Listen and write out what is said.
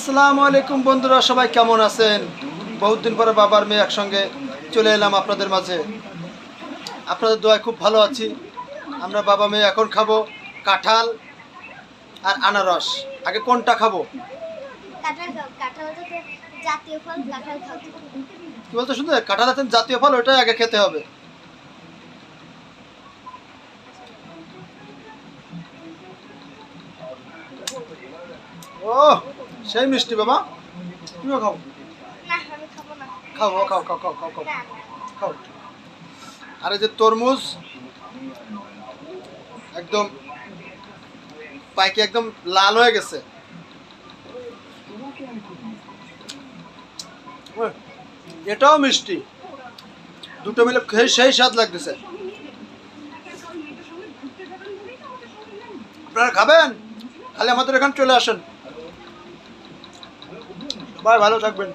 আসসালামু আলাইকুম বন্ধুরা, সবাই কেমন আছেন? বহুত দিন পরে বাবার মেয়ে একসঙ্গে চলে এলাম আপনাদের মাঝে। আপনাদের দোয়ায় খুব ভালো আছি। আমরা বাবা মেয়ে এখন খাবো কাঁঠাল আর আনারস। আগে কোনটা খাবো? কাঁঠাল খাও, কাঁঠাল হচ্ছে জাতীয় ফল, কাঁঠাল খাও। কি বলতে শুনতে? কাঁঠাল হচ্ছে জাতীয় ফল, ওইটাই আগে খেতে হবে। ও সেই মিষ্টি বাবা, তুমিও খাও। না, আমি খাবো না। খাও খাও খাও খাও খাও খাও না। খাও। আর এই যে তরমুজ একদম পাইকে একদম লাল হয়ে গেছে। এটাও মিষ্টি, দুটো মিলে খেয়ে সেই স্বাদ লাগতেছে। আপনারা খাবেন? খালি আমাদের এখানে চলে আসেন। সবাই ভালো থাকবেন।